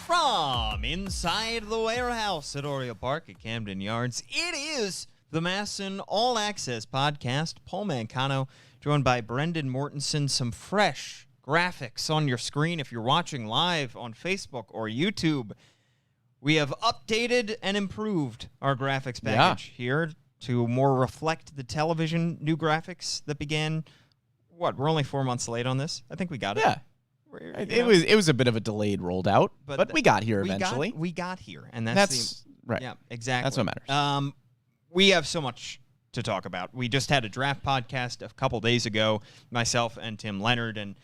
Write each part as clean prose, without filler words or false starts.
From inside the warehouse at Oriole Park at Camden Yards, it is the MASN All Access Podcast. Paul Mancano, joined by Brendan Mortensen. Some fresh graphics on your screen if you're watching live on Facebook or YouTube. We have updated and improved our graphics package here to more reflect the television new graphics that began. We're only 4 months late on this. I think we got it. Yeah. It was a bit of a delayed rolled out, but we got here eventually. We got here, and that's right. Yeah, exactly. That's what matters. We have so much to talk about. We just had a draft podcast a couple days ago, myself and Tim Leonard, and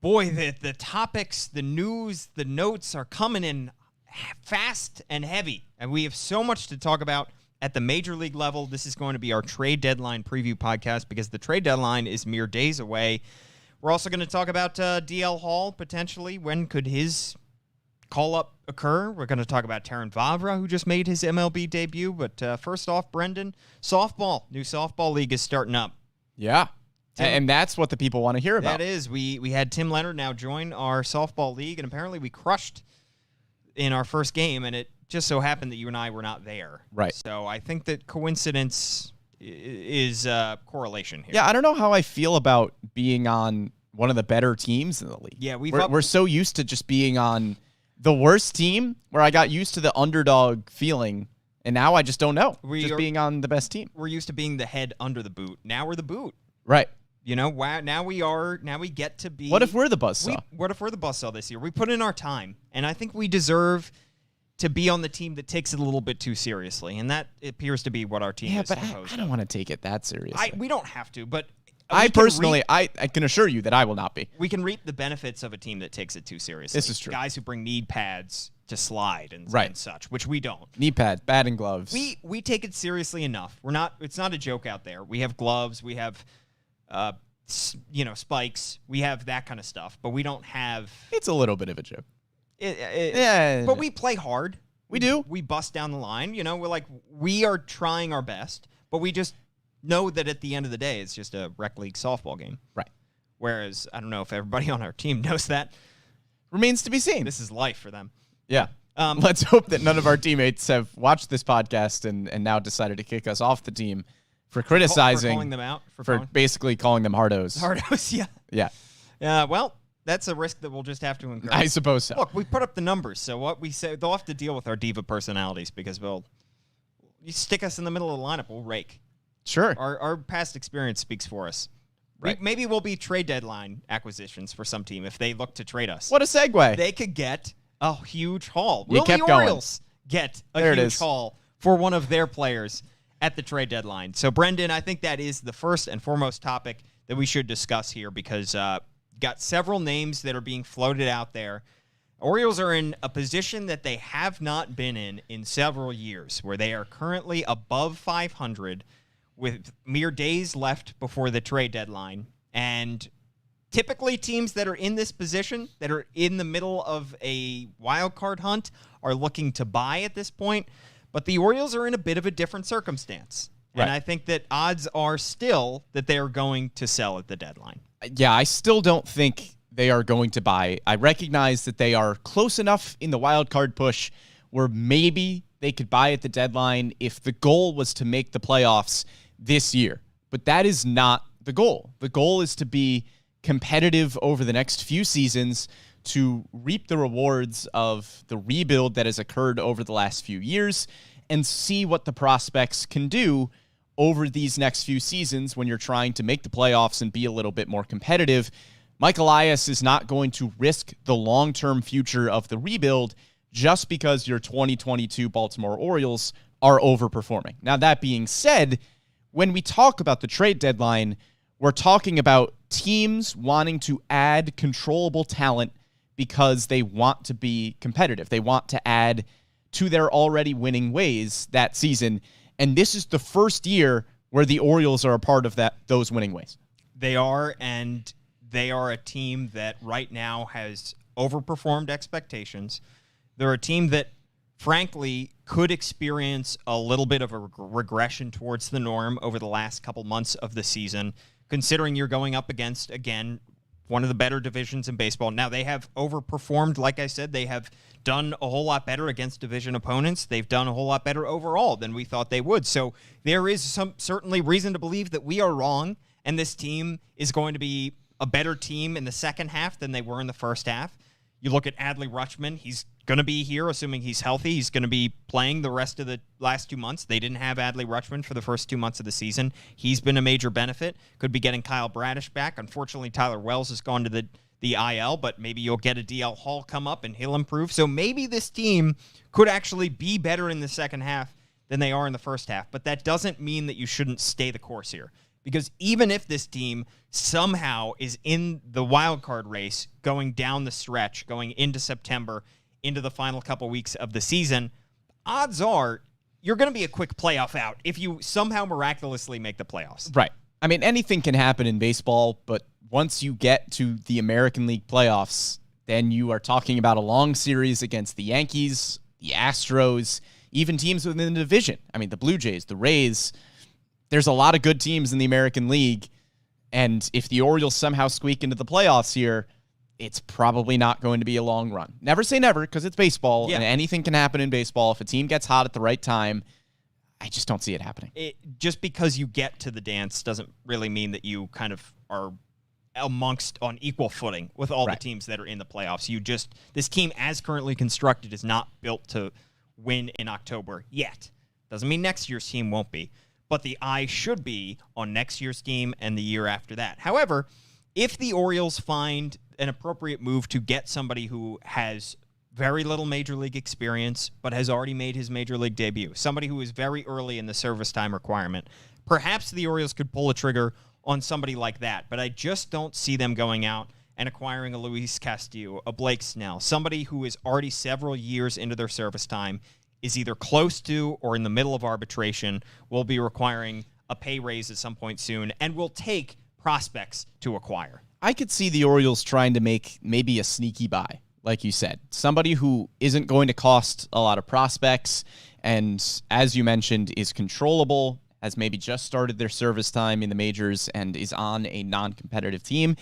boy, the topics, the news, the notes are coming in fast and heavy, and we have so much to talk about at the major league level. This is going to be our trade deadline preview podcast because the trade deadline is mere days away. We're also going to talk about DL Hall, potentially. When could his call-up occur? We're going to talk about Terrin Vavra, who just made his MLB debut. But first off, Brendan, softball. New softball league is starting up. Yeah, and that's what the people want to hear about. That is. We had Tim Leonard now join our softball league, and apparently we crushed in our first game, and it just so happened that you and I were not there. Right. So I think that coincidence is correlation here. Yeah, I don't know how I feel about being on one of the better teams in the league. Yeah, we're so used to just being on the worst team where I got used to the underdog feeling, and now I just don't know. Being on the best team. We're used to being the head under the boot. Now we're the boot. Right. You know, now we get to be. What if we're the buzzsaw? What if we're the buzzsaw this year? We put in our time, and I think we deserve to be on the team that takes it a little bit too seriously, and that appears to be what our team is. Yeah, but I don't want to take it that seriously. We don't have to, but I personally can assure you that I will not be. We can reap the benefits of a team that takes it too seriously. This is true. Guys who bring knee pads to slide and such, which we don't. Knee pads, batting gloves. We take it seriously enough. It's not a joke out there. We have gloves. We have, spikes. We have that kind of stuff, but we don't have. It's a little bit of a joke. But we play hard. We do. We bust down the line. You know, we are trying our best, but we just know that at the end of the day, it's just a rec league softball game. Right. Whereas, I don't know if everybody on our team knows that. Remains to be seen. This is life for them. Yeah. Let's hope that none of our teammates have watched this podcast and now decided to kick us off the team for criticizing. For calling them out. For basically calling them hardos. Hardos, yeah. Yeah. Well, that's a risk that we'll just have to incur. I suppose so. Look, we put up the numbers, so what we say, they'll have to deal with our diva personalities because you stick us in the middle of the lineup, we'll rake. Sure. Our past experience speaks for us. Right. Maybe we'll be trade deadline acquisitions for some team if they look to trade us. What a segue. They could get a huge haul. Will the Orioles get a huge haul for one of their players at the trade deadline? So, Brendan, I think that is the first and foremost topic that we should discuss here because got several names that are being floated out there. Orioles are in a position that they have not been in several years, where they are currently above 500 with mere days left before the trade deadline. And typically teams that are in this position, that are in the middle of a wild card hunt, are looking to buy at this point. But the Orioles are in a bit of a different circumstance. Right. And I think that odds are still that they are going to sell at the deadline. Yeah, I still don't think they are going to buy. I recognize that they are close enough in the wild card push where maybe they could buy at the deadline if the goal was to make the playoffs this year. But that is not the goal. The goal is to be competitive over the next few seasons to reap the rewards of the rebuild that has occurred over the last few years and see what the prospects can do over these next few seasons when you're trying to make the playoffs and be a little bit more competitive. Mike Elias is not going to risk the long-term future of the rebuild just because your 2022 Baltimore Orioles are overperforming. Now, that being said, when we talk about the trade deadline, we're talking about teams wanting to add controllable talent because they want to be competitive. They want to add to their already winning ways that season. And this is the first year where the Orioles are a part of those winning ways. They are, and they are a team that right now has overperformed expectations. They're a team that, frankly, could experience a little bit of a regression towards the norm over the last couple months of the season, considering you're going up against, again, one of the better divisions in baseball. Now, they have overperformed. Like I said, they have done a whole lot better against division opponents. They've done a whole lot better overall than we thought they would. So there is some certainly reason to believe that we are wrong, and this team is going to be a better team in the second half than they were in the first half. You look at Adley Rutschman. He's going to be here, assuming he's healthy. He's going to be playing the rest of the last 2 months. They didn't have Adley Rutschman for the first 2 months of the season. He's been a major benefit. Could be getting Kyle Bradish back. Unfortunately, Tyler Wells has gone to the IL, but maybe you'll get a DL Hall come up and he'll improve. So maybe this team could actually be better in the second half than they are in the first half. But that doesn't mean that you shouldn't stay the course here. Because even if this team somehow is in the wild card race going down the stretch, going into September, into the final couple weeks of the season, odds are you're going to be a quick playoff out if you somehow miraculously make the playoffs. Right. I mean, anything can happen in baseball, but once you get to the American League playoffs, then you are talking about a long series against the Yankees, the Astros, even teams within the division. I mean, the Blue Jays, the Rays. There's a lot of good teams in the American League, and if the Orioles somehow squeak into the playoffs here, it's probably not going to be a long run. Never say never, because it's baseball, and anything can happen in baseball. If a team gets hot at the right time, I just don't see it happening. Just because you get to the dance doesn't really mean that you kind of are amongst on equal footing with all the teams that are in the playoffs. This team as currently constructed is not built to win in October yet. Doesn't mean next year's team won't be. But the eye should be on next year's team and the year after that. However, if the Orioles find an appropriate move to get somebody who has very little major league experience but has already made his major league debut, somebody who is very early in the service time requirement, perhaps the Orioles could pull a trigger on somebody like that. But I just don't see them going out and acquiring a Luis Castillo, a Blake Snell, somebody who is already several years into their service time, is either close to or in the middle of arbitration, will be requiring a pay raise at some point soon, and will take prospects to acquire. I could see the Orioles trying to make maybe a sneaky buy, like you said. Somebody who isn't going to cost a lot of prospects, and as you mentioned, is controllable, has maybe just started their service time in the majors, and is on a non-competitive team.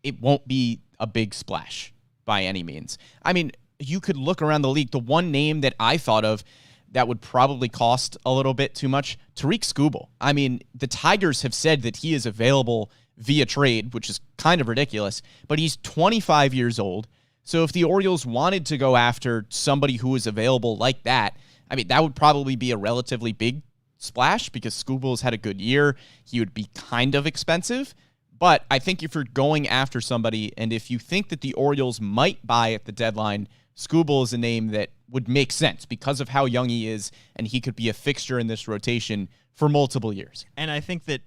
It won't be a big splash by any means. I mean, you could look around the league. The one name that I thought of that would probably cost a little bit too much, Tarik Skubal. I mean, the Tigers have said that he is available via trade, which is kind of ridiculous, but he's 25 years old. So if the Orioles wanted to go after somebody who is available like that, I mean, that would probably be a relatively big splash because Skubal's had a good year. He would be kind of expensive. But I think if you're going after somebody, and if you think that the Orioles might buy at the deadline, Skubal is a name that would make sense because of how young he is, and he could be a fixture in this rotation for multiple years. And I think that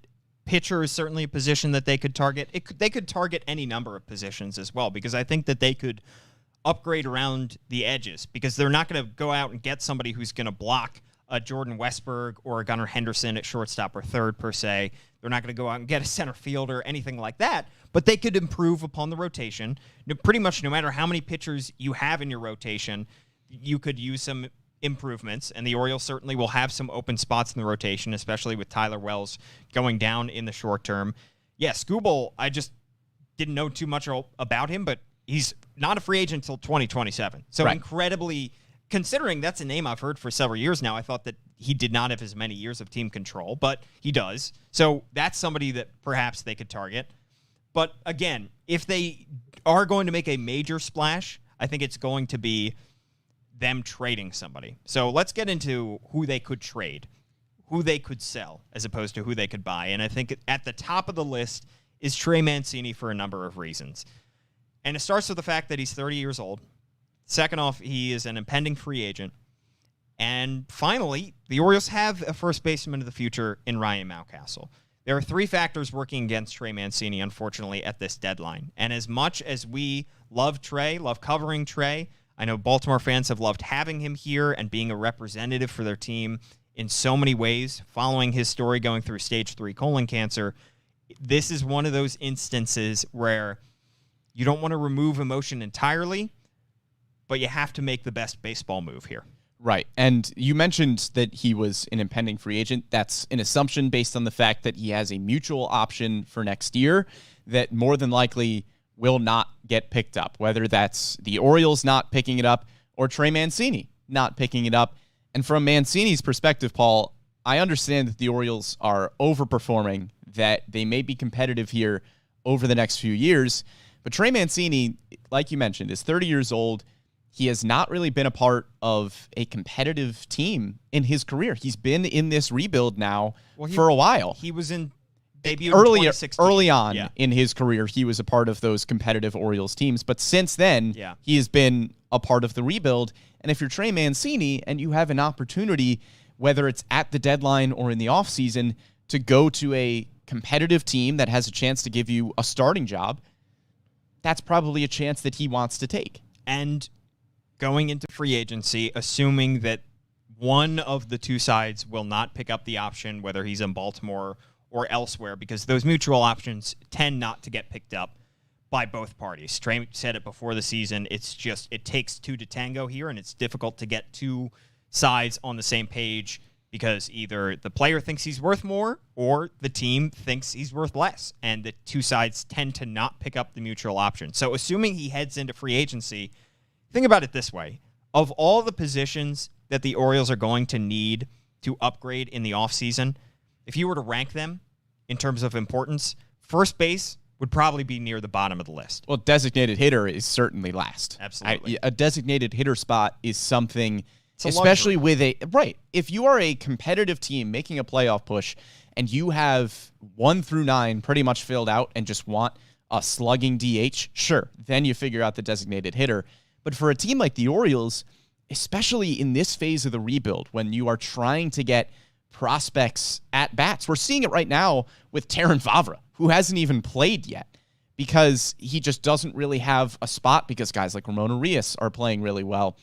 pitcher is certainly a position that they could target. They could target any number of positions as well, because I think that they could upgrade around the edges, because they're not going to go out and get somebody who's going to block a Jordan Westberg or a Gunnar Henderson at shortstop or third, per se. They're not going to go out and get a center fielder or anything like that, but they could improve upon the rotation. Pretty much no matter how many pitchers you have in your rotation, you could use some improvements, and the Orioles certainly will have some open spots in the rotation, especially with Tyler Wells going down in the short term. Yeah, Skubal, I just didn't know too much about him, but he's not a free agent until 2027. So incredibly, considering that's a name I've heard for several years now, I thought that he did not have as many years of team control, but he does. So that's somebody that perhaps they could target. But again, if they are going to make a major splash, I think it's going to be them trading somebody. So let's get into who they could trade, who they could sell, as opposed to who they could buy. And I think at the top of the list is Trey Mancini for a number of reasons. And it starts with the fact that he's 30 years old. Second off, he is an impending free agent. And finally, the Orioles have a first baseman of the future in Ryan Mountcastle. There are three factors working against Trey Mancini, unfortunately, at this deadline. And as much as we love Trey, love covering Trey, I know Baltimore fans have loved having him here and being a representative for their team in so many ways, following his story going through stage 3 colon cancer. This is one of those instances where you don't want to remove emotion entirely, but you have to make the best baseball move here. Right. And you mentioned that he was an impending free agent. That's an assumption based on the fact that he has a mutual option for next year that more than likely will not get picked up, whether that's the Orioles not picking it up or Trey Mancini not picking it up. And from Mancini's perspective, Paul, I understand that the Orioles are overperforming, that they may be competitive here over the next few years. But Trey Mancini, like you mentioned, is 30 years old. He has not really been a part of a competitive team in his career. He's been in this rebuild now for a while. He was in debut in 2016. Early on in his career, he was a part of those competitive Orioles teams. But since then, he has been a part of the rebuild. And if you're Trey Mancini and you have an opportunity, whether it's at the deadline or in the offseason, to go to a competitive team that has a chance to give you a starting job, that's probably a chance that he wants to take. And going into free agency, assuming that one of the two sides will not pick up the option, whether he's in Baltimore or elsewhere, because those mutual options tend not to get picked up by both parties. Trey said it before the season. It's just, it takes two to tango here, and it's difficult to get two sides on the same page because either the player thinks he's worth more or the team thinks he's worth less, and the two sides tend to not pick up the mutual option. So assuming he heads into free agency, think about it this way. Of all the positions that the Orioles are going to need to upgrade in the offseason, if you were to rank them in terms of importance, first base would probably be near the bottom of the list. Well, designated hitter is certainly last. Absolutely. A designated hitter spot is something, especially with if you are a competitive team making a playoff push and you have 1 through 9 pretty much filled out and just want a slugging DH, sure, then you figure out the designated hitter. But for a team like the Orioles, especially in this phase of the rebuild, when you are trying to get prospects at bats, we're seeing it right now with Terrin Vavra, who hasn't even played yet because he just doesn't really have a spot because guys like Ramon Arias are playing really well.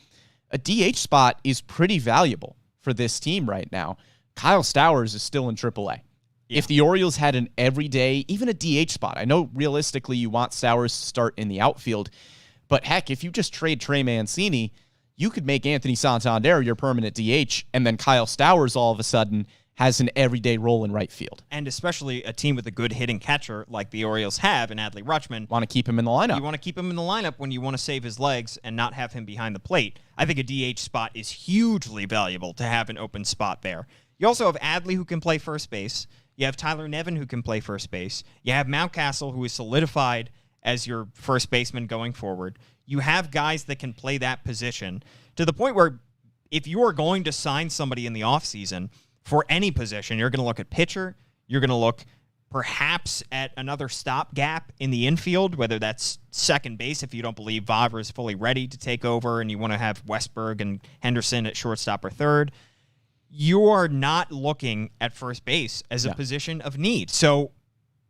A DH spot is pretty valuable for this team right now. Kyle Stowers is still in AAA. Yeah. If the Orioles had an everyday, even a DH spot, I know realistically you want Stowers to start in the outfield, but heck, if you just trade Trey Mancini, you could make Anthony Santander your permanent DH, and then Kyle Stowers all of a sudden has an everyday role in right field. And especially a team with a good hitting catcher like the Orioles have in Adley Rutschman. Want to keep him in the lineup. You want to keep him in the lineup when you want to save his legs and not have him behind the plate. I think a DH spot is hugely valuable to have an open spot there. You also have Adley, who can play first base. You have Tyler Nevin, who can play first base. You have Mountcastle, who is solidified as your first baseman going forward. You have guys that can play that position to the point where if you are going to sign somebody in the offseason for any position, you're going to look at pitcher, you're going to look perhaps at another stopgap in the infield, whether that's second base if you don't believe Vavra is fully ready to take over and you want to have Westberg and Henderson at shortstop or third. You are not looking at first base as a position of need. So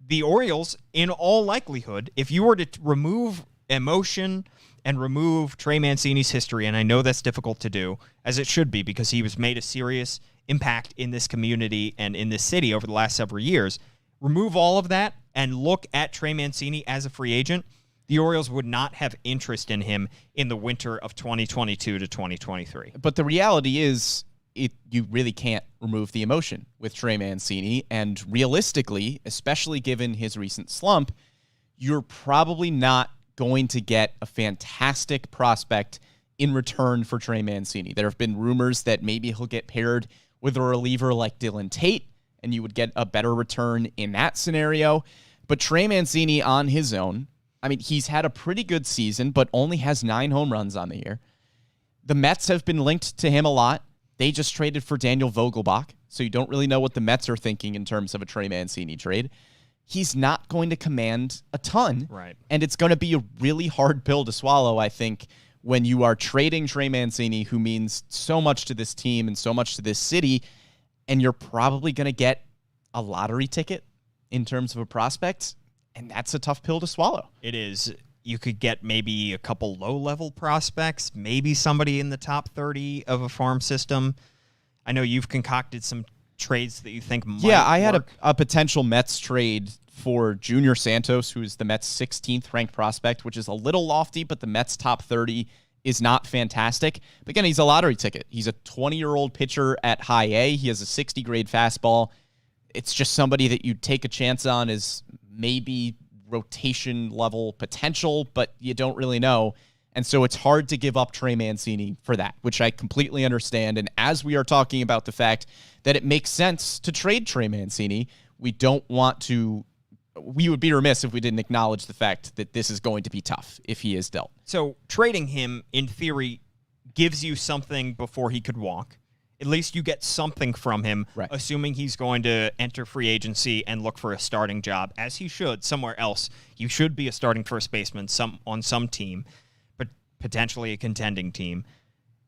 the Orioles, in all likelihood, if you were to remove emotion and remove Trey Mancini's history, and I know that's difficult to do, as it should be, because he was made a serious impact in this community and in this city over the last several years, remove all of that and look at Trey Mancini as a free agent, the Orioles would not have interest in him in the winter of 2022 to 2023. But the reality is, you really can't remove the emotion with Trey Mancini, and realistically, especially given his recent slump, you're probably not going to get a fantastic prospect in return for Trey Mancini. There have been rumors that maybe he'll get paired with a reliever like Dylan Tate, and you would get a better return in that scenario. But Trey Mancini on his own, I mean, he's had a pretty good season, but only has 9 home runs on the year. The Mets have been linked to him a lot. They just traded for Daniel Vogelbach, so you don't really know what the Mets are thinking in terms of a Trey Mancini trade. He's not going to command a ton, right? And it's going to be a really hard pill to swallow, I think, when you are trading Trey Mancini, who means so much to this team and so much to this city, and you're probably going to get a lottery ticket in terms of a prospect, and that's a tough pill to swallow. It is. You could get maybe a couple low-level prospects, maybe somebody in the top 30 of a farm system. I know you've concocted some trades that you think might I had work. a potential Mets trade for Junior Santos, who is the Mets' 16th ranked prospect, which is a little lofty, but the Mets' top 30 is not fantastic. But again, he's a lottery ticket. He's a 20-year-old pitcher at high A. He has a 60-grade fastball. It's just somebody that you take a chance on as maybe rotation level potential, but you don't really know. And so it's hard to give up Trey Mancini for that, which I completely understand. And as we are talking about the fact that it makes sense to trade Trey Mancini, we would be remiss if we didn't acknowledge the fact that this is going to be tough if he is dealt. So trading him, in theory, gives you something before he could walk. At least you get something from him, right, assuming he's going to enter free agency and look for a starting job, as he should somewhere else. You should be a starting first baseman on some team, but potentially a contending team.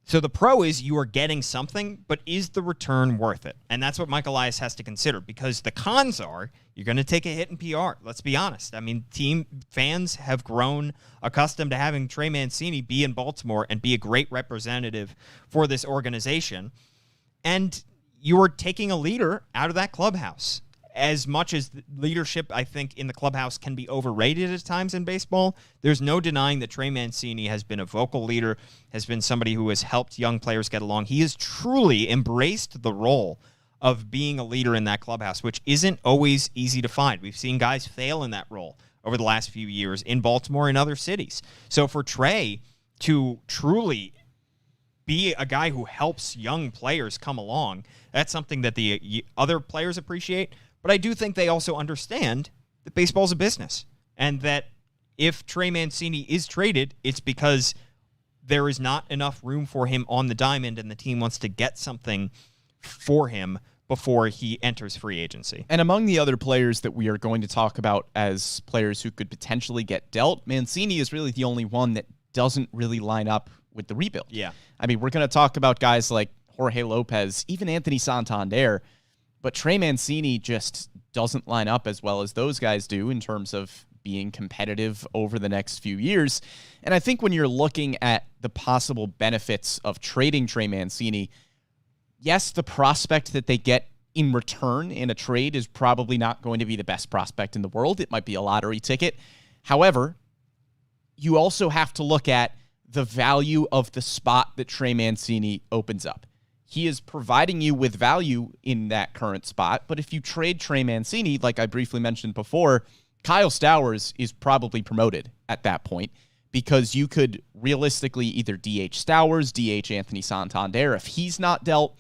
So the pro is you are getting something, but is the return worth it? And that's what Mike Elias has to consider, because the cons are you're going to take a hit in PR. Let's be honest. I mean, team fans have grown accustomed to having Trey Mancini be in Baltimore and be a great representative for this organization. And you are taking a leader out of that clubhouse. As much as leadership, I think, in the clubhouse can be overrated at times in baseball, there's no denying that Trey Mancini has been a vocal leader, has been somebody who has helped young players get along. He has truly embraced the role of being a leader in that clubhouse, which isn't always easy to find. We've seen guys fail in that role over the last few years in Baltimore and other cities. So for Trey to truly be a guy who helps young players come along, that's something that the other players appreciate. But I do think they also understand that baseball's a business, and that if Trey Mancini is traded, it's because there is not enough room for him on the diamond, and the team wants to get something for him before he enters free agency. And among the other players that we are going to talk about as players who could potentially get dealt, Mancini is really the only one that doesn't really line up with the rebuild. Yeah. I mean, we're going to talk about guys like Jorge Lopez, even Anthony Santander, but Trey Mancini just doesn't line up as well as those guys do in terms of being competitive over the next few years. And I think when you're looking at the possible benefits of trading Trey Mancini, yes, the prospect that they get in return in a trade is probably not going to be the best prospect in the world. It might be a lottery ticket. However, you also have to look at the value of the spot that Trey Mancini opens up. He is providing you with value in that current spot, but if you trade Trey Mancini, like I briefly mentioned before, Kyle Stowers is probably promoted at that point, because you could realistically either DH Stowers, DH Anthony Santander if he's not dealt,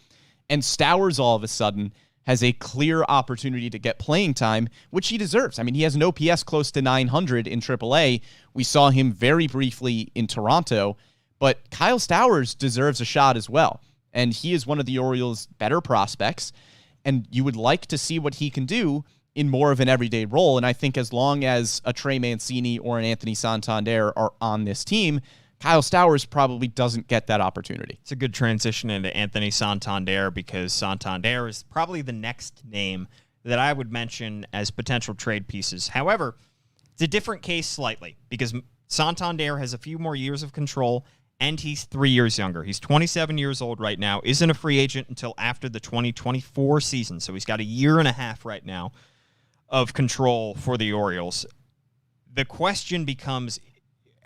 and Stowers all of a sudden has a clear opportunity to get playing time, which he deserves. I mean, he has an OPS close to 900 in AAA. We saw him very briefly in Toronto, but Kyle Stowers deserves a shot as well. And he is one of the Orioles' better prospects, and you would like to see what he can do in more of an everyday role. And I think as long as a Trey Mancini or an Anthony Santander are on this team, Kyle Stowers probably doesn't get that opportunity. It's a good transition into Anthony Santander, because Santander is probably the next name that I would mention as potential trade pieces. However, it's a different case slightly, because Santander has a few more years of control, and he's 3 years younger. He's 27 years old right now, isn't a free agent until after the 2024 season. So he's got a year and a half right now of control for the Orioles. The question becomes,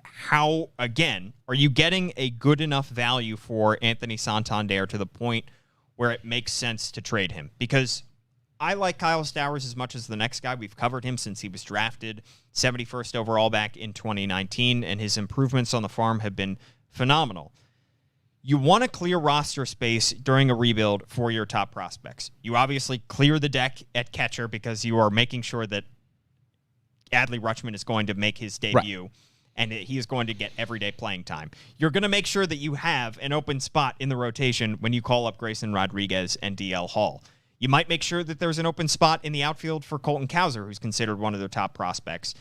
how, again, are you getting a good enough value for Anthony Santander to the point where it makes sense to trade him? Because I like Kyle Stowers as much as the next guy. We've covered him since he was drafted 71st overall back in 2019, and his improvements on the farm have been phenomenal. You want to clear roster space during a rebuild for your top prospects. You obviously clear the deck at catcher because you are making sure that Adley Rutschman is going to make his debut, right, and he is going to get everyday playing time. You're going to make sure that you have an open spot in the rotation when you call up Grayson Rodriguez and DL Hall. You might make sure that there's an open spot in the outfield for Colton Cowser, who's considered one of their top prospects,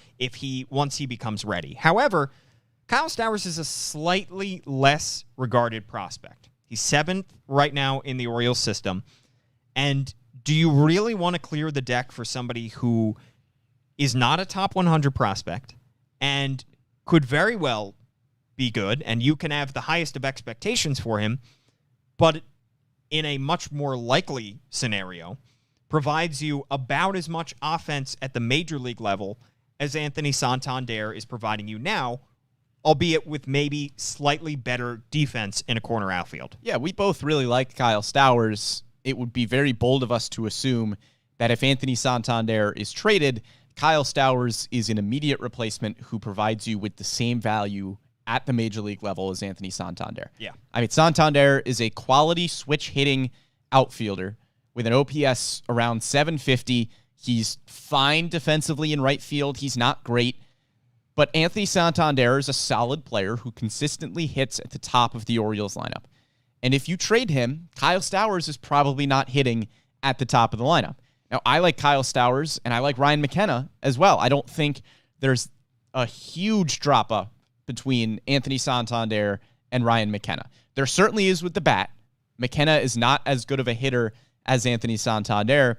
once he becomes ready. However, Kyle Stowers is a slightly less regarded prospect. He's 7th right now in the Orioles system. And do you really want to clear the deck for somebody who is not a top 100 prospect and could very well be good, and you can have the highest of expectations for him, but in a much more likely scenario, provides you about as much offense at the major league level as Anthony Santander is providing you now, albeit with maybe slightly better defense in a corner outfield? Yeah, we both really like Kyle Stowers. It would be very bold of us to assume that if Anthony Santander is traded, Kyle Stowers is an immediate replacement who provides you with the same value at the major league level as Anthony Santander. Yeah. I mean, Santander is a quality switch hitting outfielder with an OPS around 750. He's fine defensively in right field. He's not great. But Anthony Santander is a solid player who consistently hits at the top of the Orioles lineup. And if you trade him, Kyle Stowers is probably not hitting at the top of the lineup. Now, I like Kyle Stowers, and I like Ryan McKenna as well. I don't think there's a huge drop-off between Anthony Santander and Ryan McKenna. There certainly is with the bat. McKenna is not as good of a hitter as Anthony Santander.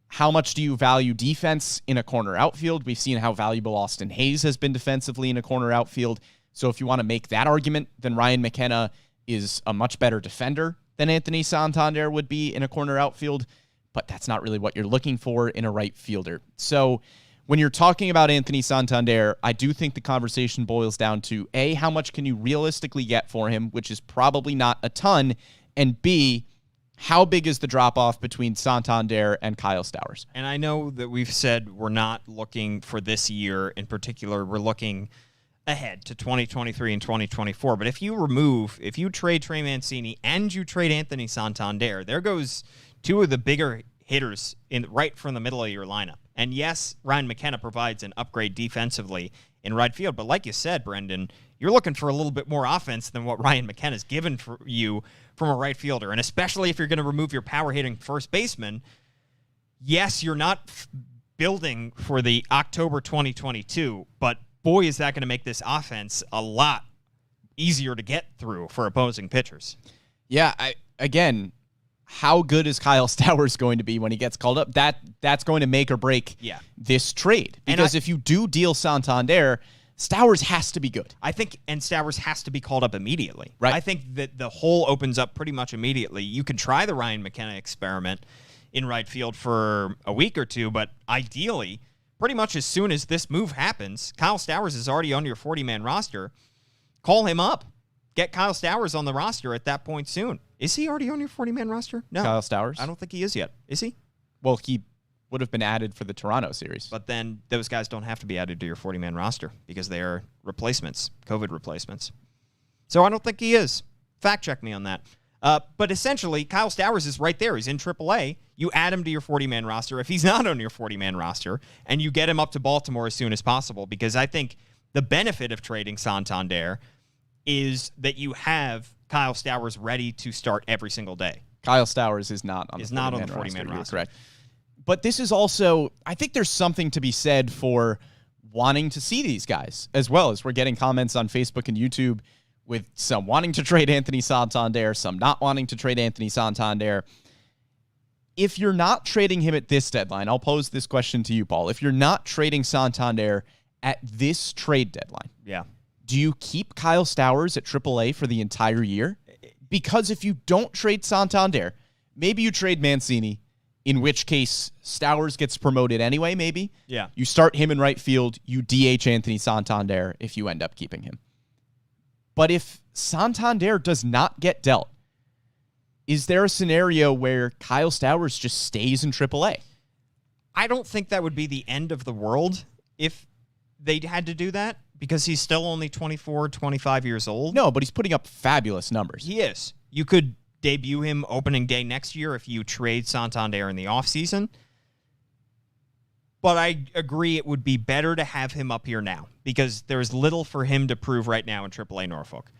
How much do you value defense in a corner outfield? We've seen how valuable Austin Hayes has been defensively in a corner outfield. So if you want to make that argument, then Ryan McKenna is a much better defender than Anthony Santander would be in a corner outfield, but that's not really what you're looking for in a right fielder. So when you're talking about Anthony Santander, I do think the conversation boils down to, A, how much can you realistically get for him, which is probably not a ton, and B, how big is the drop-off between Santander and Kyle Stowers? And I know that we've said we're not looking for this year in particular. We're looking ahead to 2023 and 2024. But if you trade Trey Mancini and you trade Anthony Santander, there goes two of the bigger hitters right from the middle of your lineup. And yes, Ryan McKenna provides an upgrade defensively in right field. But like you said, Brendan, you're looking for a little bit more offense than what Ryan McKenna's given for you from a right fielder. And especially if you're going to remove your power-hitting first baseman, yes, you're not building for the October 2022, but boy, is that going to make this offense a lot easier to get through for opposing pitchers. Yeah, again, how good is Kyle Stowers going to be when he gets called up? That's going to make or break this trade. Because if you do deal Santander, Stowers has to be good. I think, and Stowers has to be called up immediately. Right. I think that the hole opens up pretty much immediately. You can try the Ryan McKenna experiment in right field for a week or two, but ideally, pretty much as soon as this move happens, Kyle Stowers is already on your 40-man roster. Call him up. Get Kyle Stowers on the roster at that point soon. Is he already on your 40-man roster? No. Kyle Stowers? I don't think he is yet. Is he? Well, he would have been added for the Toronto series. But then those guys don't have to be added to your 40-man roster because they are replacements, COVID replacements. So I don't think he is. Fact check me on that. But essentially, Kyle Stowers is right there. He's in AAA. You add him to your 40-man roster. If he's not on your 40-man roster, and you get him up to Baltimore as soon as possible, because I think the benefit of trading Santander is that you have Kyle Stowers ready to start every single day. Kyle Stowers is not on the 40-man roster. Correct. But this is also, I think there's something to be said for wanting to see these guys as well. As we're getting comments on Facebook and YouTube with some wanting to trade Anthony Santander, some not wanting to trade Anthony Santander. If you're not trading him at this deadline, I'll pose this question to you, Paul. If you're not trading Santander at this trade deadline, do you keep Kyle Stowers at AAA for the entire year? Because if you don't trade Santander, maybe you trade Mancini, in which case Stowers gets promoted anyway, maybe. Yeah. You start him in right field, you DH Anthony Santander if you end up keeping him. But if Santander does not get dealt, is there a scenario where Kyle Stowers just stays in AAA? I don't think that would be the end of the world if they had to do that, because he's still only 24, 25 years old. No, but he's putting up fabulous numbers. He is. You could debut him opening day next year if you trade Santander in the offseason. But I agree it would be better to have him up here now because there's little for him to prove right now in AAA Norfolk.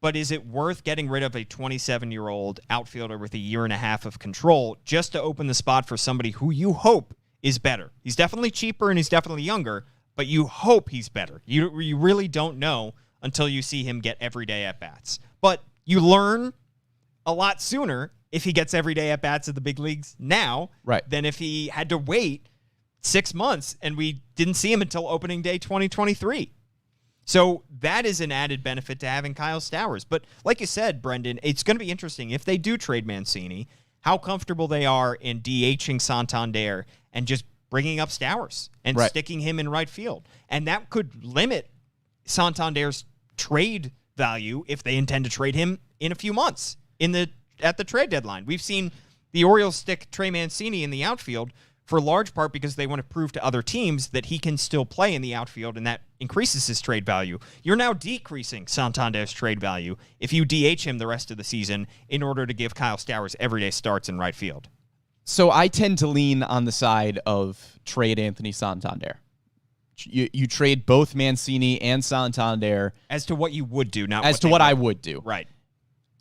But is it worth getting rid of a 27-year-old outfielder with a year and a half of control just to open the spot for somebody who you hope is better? He's definitely cheaper and he's definitely younger, but you hope he's better. You really don't know until you see him get everyday at-bats. But you learn a lot sooner if he gets everyday at-bats at the big leagues now than if he had to wait 6 months and we didn't see him until opening day 2023. So that is an added benefit to having Kyle Stowers. But like you said, Brendan, it's going to be interesting if they do trade Mancini, how comfortable they are in DHing Santander and just bringing up Stowers and sticking him in right field. And that could limit Santander's trade value if they intend to trade him in a few months at the trade deadline. We've seen the Orioles stick Trey Mancini in the outfield for large part because they want to prove to other teams that he can still play in the outfield, and that increases his trade value. You're now decreasing Santander's trade value if you DH him the rest of the season in order to give Kyle Stowers everyday starts in right field. So I tend to lean on the side of trade Anthony Santander. You trade both Mancini and Santander. As to what you would do, not as to what I would do. Right.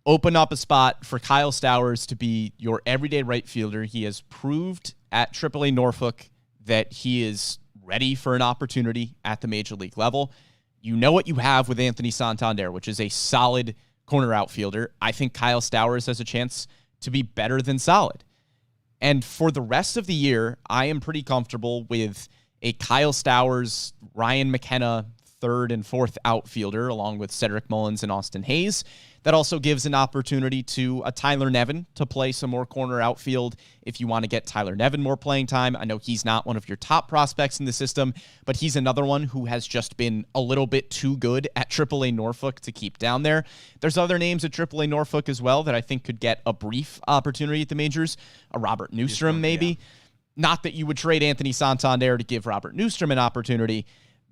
Open up a spot for Kyle Stowers to be your everyday right fielder. He has proved at AAA Norfolk that he is ready for an opportunity at the major league level. You know what you have with Anthony Santander, which is a solid corner outfielder. I think Kyle Stowers has a chance to be better than solid. And for the rest of the year, I am pretty comfortable with a Kyle Stowers, Ryan McKenna, third and fourth outfielder, along with Cedric Mullins and Austin Hayes. That also gives an opportunity to a Tyler Nevin to play some more corner outfield if you want to get Tyler Nevin more playing time. I know he's not one of your top prospects in the system, but he's another one who has just been a little bit too good at AAA Norfolk to keep down there. There's other names at AAA Norfolk as well that I think could get a brief opportunity at the majors. A Robert Newstrom, maybe. Yeah. Not that you would trade Anthony Santander to give Robert Newstrom an opportunity,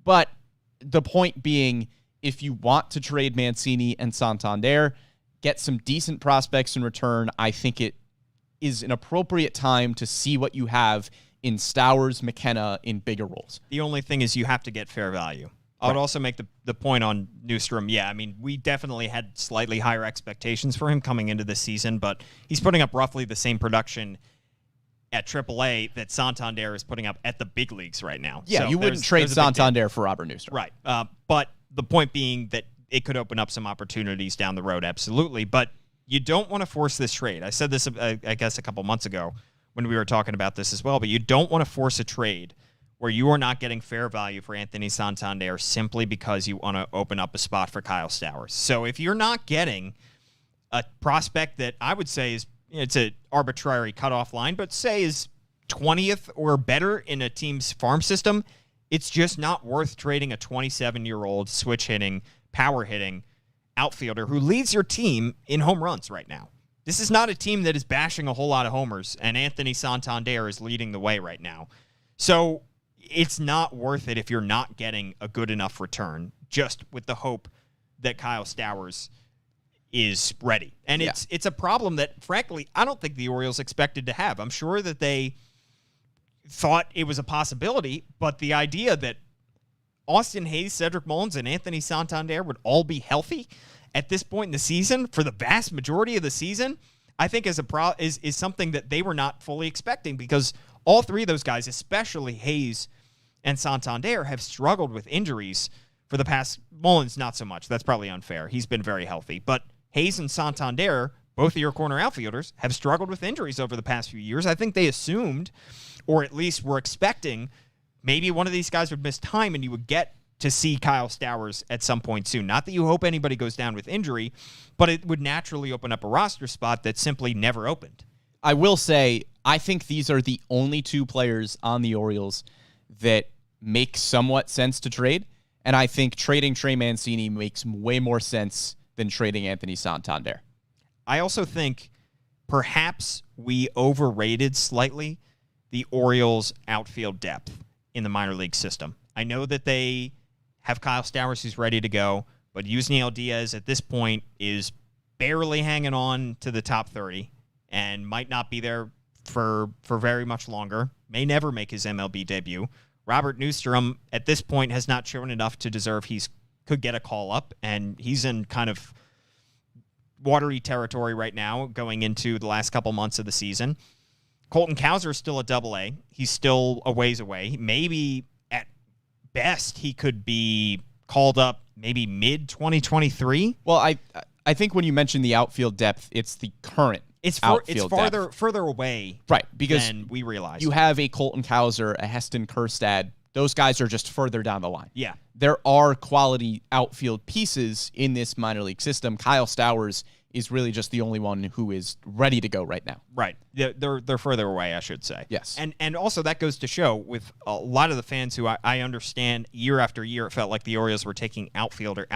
but the point being, if you want to trade Mancini and Santander, get some decent prospects in return, I think it is an appropriate time to see what you have in Stowers, McKenna in bigger roles. The only thing is you have to get fair value. I would also make the point on Newstrom. Yeah, I mean, we definitely had slightly higher expectations for him coming into this season, but he's putting up roughly the same production at AAA that Santander is putting up at the big leagues right now. Yeah, so you wouldn't trade Santander for Robert Newstrom. Right. But the point being that it could open up some opportunities down the road, absolutely. But you don't want to force this trade. I said this, I guess, a couple months ago when we were talking about this as well, but you don't want to force a trade where you are not getting fair value for Anthony Santander simply because you want to open up a spot for Kyle Stowers. So if you're not getting a prospect that I would say is, it's an arbitrary cutoff line, but say is 20th or better in a team's farm system, it's just not worth trading a 27-year-old switch-hitting, power-hitting outfielder who leads your team in home runs right now. This is not a team that is bashing a whole lot of homers, and Anthony Santander is leading the way right now. So it's not worth it if you're not getting a good enough return, just with the hope that Kyle Stowers is ready. And it's a problem that, frankly, I don't think the Orioles expected to have. I'm sure that they thought it was a possibility, but the idea that Austin Hayes, Cedric Mullins, and Anthony Santander would all be healthy at this point in the season for the vast majority of the season, I think is something that they were not fully expecting, because all three of those guys, especially Hayes and Santander, have struggled with injuries for the past. Mullins, not so much. That's probably unfair. He's been very healthy. But Hayes and Santander, both of your corner outfielders, have struggled with injuries over the past few years. I think they assumed, or at least were expecting, maybe one of these guys would miss time and you would get to see Kyle Stowers at some point soon. Not that you hope anybody goes down with injury, but it would naturally open up a roster spot that simply never opened. I will say, I think these are the only two players on the Orioles that make somewhat sense to trade, and I think trading Trey Mancini makes way more sense than trading Anthony Santander. I also think perhaps we overrated slightly the Orioles' outfield depth in the minor league system. I know that they have Kyle Stowers who's ready to go, but Yusniel Diaz at this point is barely hanging on to the top 30 and might not be there for very much longer, may never make his MLB debut. Robert Newstrom at this point has not shown enough to deserve could get a call up, and he's in kind of watery territory right now going into the last couple months of the season. Colton Cowser is still a Double-A. He's still a ways away. Maybe at best he could be called up maybe mid-2023. Well, I think when you mention the outfield depth, it's the current outfield depth. Further away, right? Because than we realize. You have a Colton Cowser, a Heston Kjerstad. Those guys are just further down the line. Yeah. There are quality outfield pieces in this minor league system. Kyle Stowers is really just the only one who is ready to go right now. Right. They're further away, I should say. Yes. And also that goes to show with a lot of the fans who I understand year after year, it felt like the Orioles were taking outfielder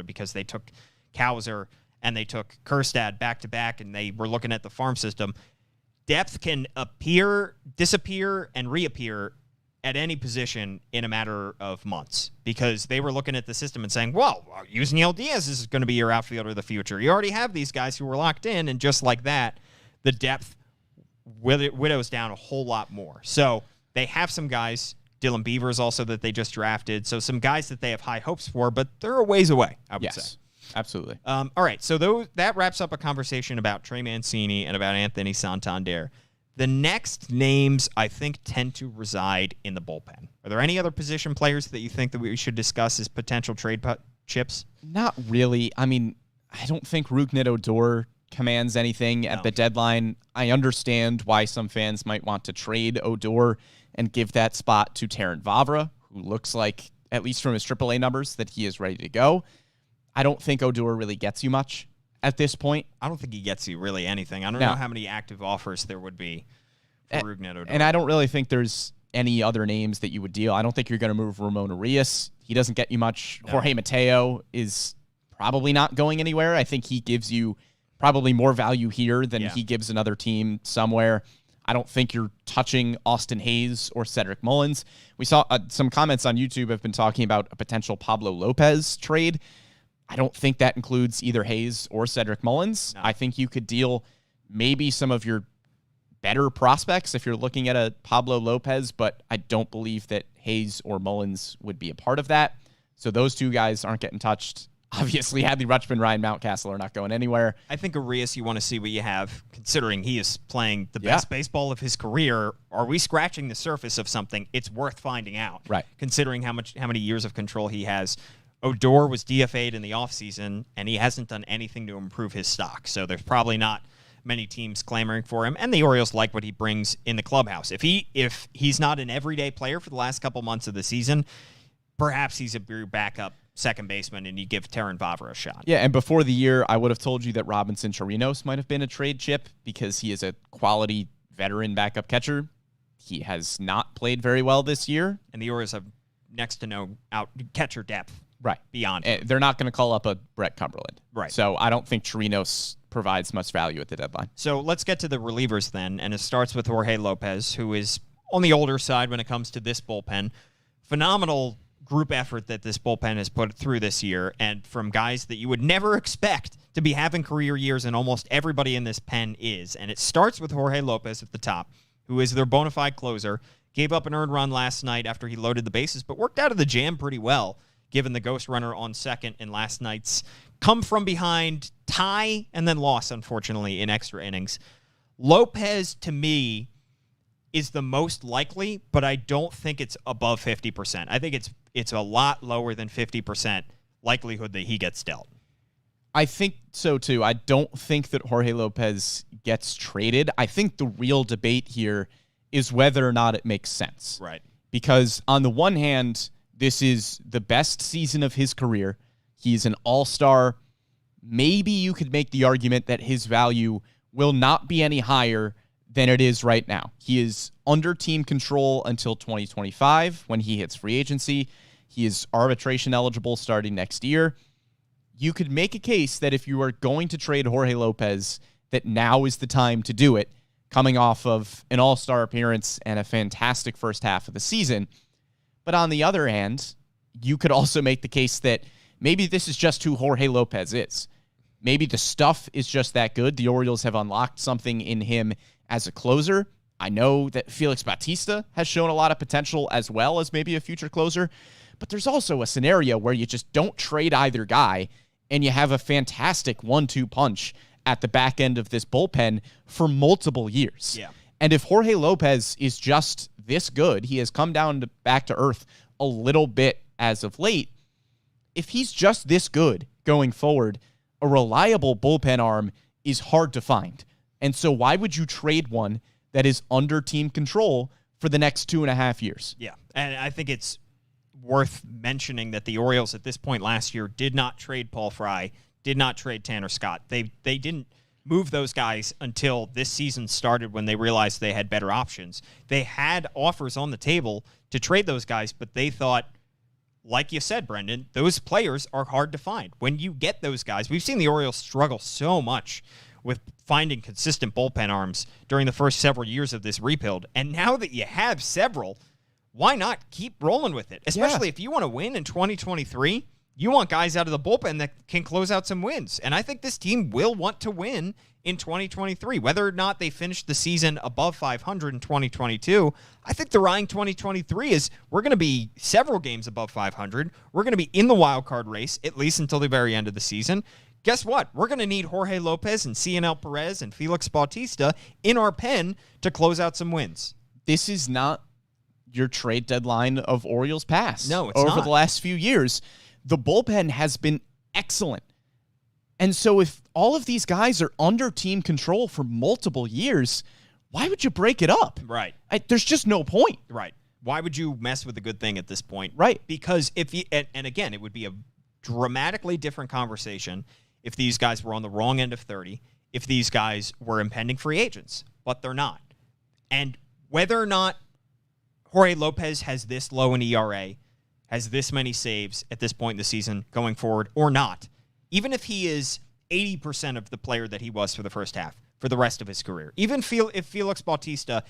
because they took Cowser and they took Kjerstad back-to-back and they were looking at the farm system. depth can disappear, and reappear at any position in a matter of months, because they were looking at the system and saying, well, Yusniel Diaz is going to be your outfielder of the future. You already have these guys who were locked in, and just like that, the depth widows down a whole lot more. So they have some guys, Dylan Beavers also, that they just drafted, so some guys that they have high hopes for, but they're a ways away, I would say. Absolutely. All right, so that wraps up a conversation about Trey Mancini and about Anthony Santander. The next names, I think, tend to reside in the bullpen. Are there any other position players that you think that we should discuss as potential trade chips? Not really. I mean, I don't think Rougned Odor commands anything at the deadline. I understand why some fans might want to trade Odor and give that spot to Terrin Vavra, who looks like, at least from his AAA numbers, that he is ready to go. I don't think Odor really gets you much at this point. I don't think he gets you really anything. I don't know how many active offers there would be for Rougned Odor. And I don't really think there's any other names that you would deal. I don't think you're going to move Ramon Arias. He doesn't get you much. No. Jorge Mateo is probably not going anywhere. I think he gives you probably more value here than he gives another team somewhere. I don't think you're touching Austin Hayes or Cedric Mullins. We saw some comments on YouTube have been talking about a potential Pablo Lopez trade. I don't think that includes either Hayes or Cedric Mullins. No. I think you could deal maybe some of your better prospects if you're looking at a Pablo Lopez, but I don't believe that Hayes or Mullins would be a part of that. So those two guys aren't getting touched. Obviously, Hadley Rutschman, Ryan Mountcastle are not going anywhere. I think Arias, you want to see what you have, considering he is playing the best baseball of his career. Are we scratching the surface of something? It's worth finding out, right? Considering how many years of control he has. Odor was DFA'd in the offseason, and he hasn't done anything to improve his stock. So there's probably not many teams clamoring for him, and the Orioles like what he brings in the clubhouse. If he's not an everyday player for the last couple months of the season, perhaps he's a backup second baseman, and you give Terrin Vavra a shot. Yeah, and before the year, I would have told you that Robinson Chirinos might have been a trade chip because he is a quality veteran backup catcher. He has not played very well this year. And the Orioles have next to no catcher depth. Right. Beyond. They're not going to call up a Brett Cumberland. Right. So I don't think Chirinos provides much value at the deadline. So let's get to the relievers then, and it starts with Jorge Lopez, who is on the older side when it comes to this bullpen. Phenomenal group effort that this bullpen has put through this year, and from guys that you would never expect to be having career years, and almost everybody in this pen is. And it starts with Jorge Lopez at the top, who is their bona fide closer. Gave up an earned run last night after he loaded the bases, but worked out of the jam pretty well, given the ghost runner on second in last night's come-from-behind tie and then loss, unfortunately, in extra innings. Lopez, to me, is the most likely, but I don't think it's above 50%. I think it's a lot lower than 50% likelihood that he gets dealt. I think so, too. I don't think that Jorge Lopez gets traded. I think the real debate here is whether or not it makes sense. Right. Because on the one hand, this is the best season of his career. He's an all-star. Maybe you could make the argument that his value will not be any higher than it is right now. He is under team control until 2025 when he hits free agency. He is arbitration eligible starting next year. You could make a case that if you are going to trade Jorge Lopez, that now is the time to do it, coming off of an all-star appearance and a fantastic first half of the season. But on the other hand, you could also make the case that maybe this is just who Jorge Lopez is. Maybe the stuff is just that good. The Orioles have unlocked something in him as a closer. I know that Felix Bautista has shown a lot of potential as well as maybe a future closer, but there's also a scenario where you just don't trade either guy and you have a fantastic 1-2 punch at the back end of this bullpen for multiple years. Yeah. And if Jorge Lopez is just this good, he has come down to back to earth a little bit as of late. If he's just this good going forward, a reliable bullpen arm is hard to find. And so why would you trade one that is under team control for the next 2.5 years? Yeah, and I think it's worth mentioning that the Orioles at this point last year did not trade Paul Fry, did not trade Tanner Scott. They didn't move those guys until this season started when they realized they had better options. They had offers on the table to trade those guys, but they thought, like you said, Brendan, those players are hard to find. When you get those guys, we've seen the Orioles struggle so much with finding consistent bullpen arms during the first several years of this rebuild. And now that you have several, why not keep rolling with it? Especially if you want to win in 2023, you want guys out of the bullpen that can close out some wins. And I think this team will want to win in 2023. Whether or not they finish the season above 500 in 2022, I think the eyeing 2023 is we're going to be several games above 500. We're going to be in the wild card race, at least until the very end of the season. Guess what? We're going to need Jorge Lopez and CNL Perez and Felix Bautista in our pen to close out some wins. This is not your trade deadline of Orioles past. No, it's not. Over the last few years, the bullpen has been excellent. And so if all of these guys are under team control for multiple years, why would you break it up? Right. There's just no point. Right. Why would you mess with a good thing at this point? Right. Because if you, and again, it would be a dramatically different conversation if these guys were on the wrong end of 30, if these guys were impending free agents, but they're not. And whether or not Jorge Lopez has this low an ERA, has this many saves at this point in the season going forward or not, even if he is 80% of the player that he was for the first half for the rest of his career, even if Felix Bautista,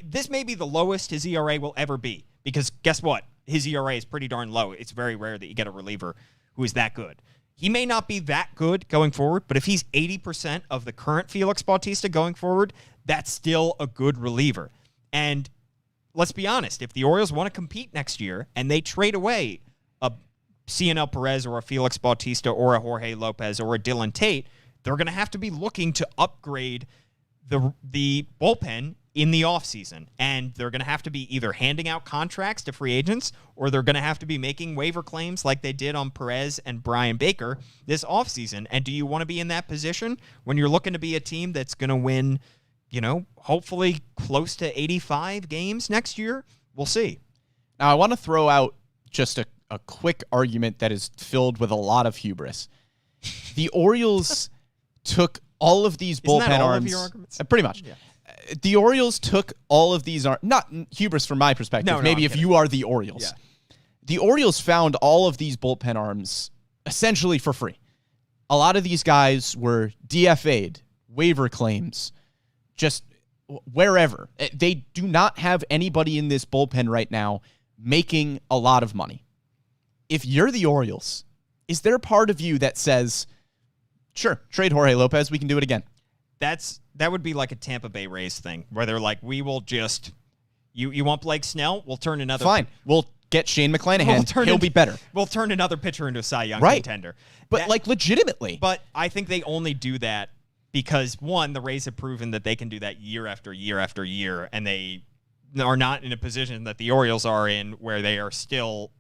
this may be the lowest his ERA will ever be, because guess what? His ERA is pretty darn low. It's very rare that you get a reliever who is that good. He may not be that good going forward, but if he's 80% of the current Felix Bautista going forward, that's still a good reliever. And let's be honest, if the Orioles want to compete next year and they trade away a CNL Perez or a Felix Bautista or a Jorge Lopez or a Dylan Tate, they're going to have to be looking to upgrade the bullpen in the offseason. And they're going to have to be either handing out contracts to free agents or they're going to have to be making waiver claims like they did on Perez and Brian Baker this offseason. And do you want to be in that position when you're looking to be a team that's going to win, hopefully close to 85 games next year? We'll see. Now, I want to throw out just a quick argument that is filled with a lot of hubris. The Orioles took all of these bullpen Isn't that all arms. of your arguments? Pretty much. Yeah. The Orioles took all of these not hubris from my perspective. No, maybe I'm if kidding. you are the Orioles. Yeah. The Orioles found all of these bullpen arms essentially for free. A lot of these guys were DFA'd, waiver claims, just wherever. They do not have anybody in this bullpen right now making a lot of money. If you're the Orioles, is there part of you that says, sure, trade Jorge Lopez, we can do it again? That would be like a Tampa Bay Rays thing, where they're like, we will just, you want Blake Snell? We'll turn another. Fine. We'll get Shane McClanahan. He'll be better. We'll turn another pitcher into a Cy Young contender. But legitimately. But I think they only do that because, one, the Rays have proven that they can do that year after year after year, and they are not in a position that the Orioles are in where they are still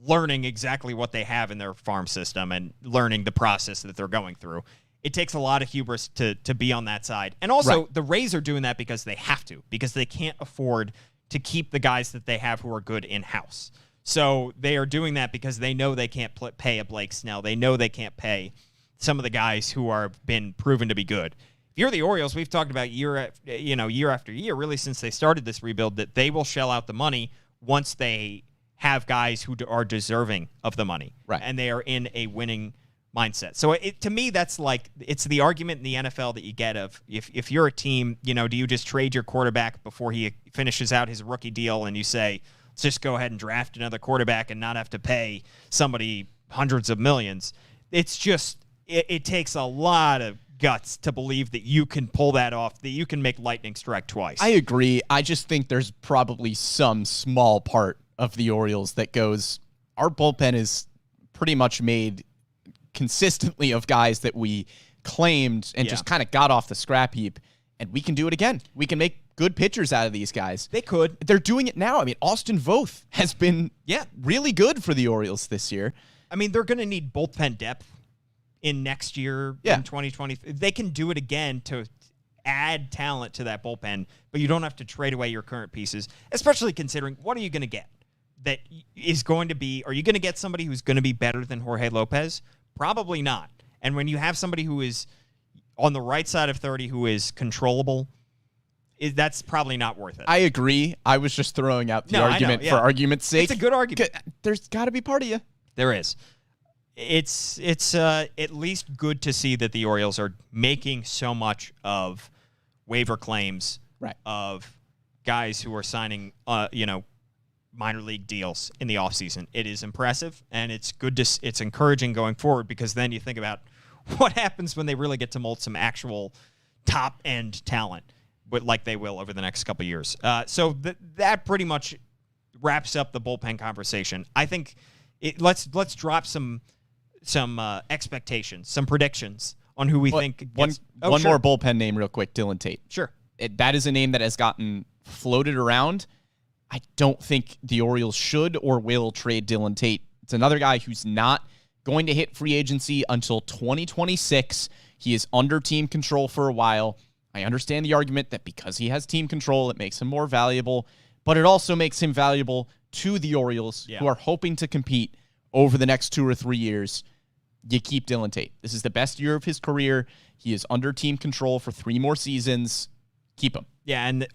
learning exactly what they have in their farm system and learning the process that they're going through. It takes a lot of hubris to be on that side. And also, the Rays are doing that because they have to, because they can't afford to keep the guys that they have who are good in-house. So they are doing that because they know they can't pay a Blake Snell. They know they can't pay some of the guys who are been proven to be good. If you're the Orioles, we've talked about year after year, really since they started this rebuild, that they will shell out the money once they have guys who are deserving of the money. Right. And they are in a winning mindset. So to me, that's like, it's the argument in the NFL that you get of if you're a team, do you just trade your quarterback before he finishes out his rookie deal and you say, let's just go ahead and draft another quarterback and not have to pay somebody hundreds of millions. It's just, it takes a lot of guts to believe that you can pull that off, that you can make lightning strike twice. I agree. I just think there's probably some small part of the Orioles that goes, our bullpen is pretty much made consistently of guys that we claimed and just kind of got off the scrap heap, and we can do it again. We can make good pitchers out of these guys. They could. They're doing it now. I mean, Austin Voth has been really good for the Orioles this year. I mean, they're going to need bullpen depth in next year, in 2020. They can do it again to add talent to that bullpen, but you don't have to trade away your current pieces, especially considering what are you going to get that is going to be, are you going to get somebody who's going to be better than Jorge Lopez? Probably not. And when you have somebody who is on the right side of 30 who is controllable, that's probably not worth it. I agree. I was just throwing out the argument for argument's sake. It's a good argument. There's got to be part of you. There is. it's at least good to see that the Orioles are making so much of waiver claims of guys who are signing, minor league deals in the offseason. It is impressive, and it's it's encouraging going forward, because then you think about what happens when they really get to mold some actual top-end talent, like they will over the next couple of years. So that pretty much wraps up the bullpen conversation. I think let's drop some expectations, some predictions on who we think. One more bullpen name real quick, Dylan Tate. Sure. That is a name that has gotten floated around. I don't think the Orioles should or will trade Dylan Tate. It's another guy who's not going to hit free agency until 2026. He is under team control for a while. I understand the argument that because he has team control, it makes him more valuable, but it also makes him valuable to the Orioles, who are hoping to compete over the next 2 or 3 years. You keep Dylan Tate. This is the best year of his career. He is under team control for 3 more seasons. Keep him. Yeah, and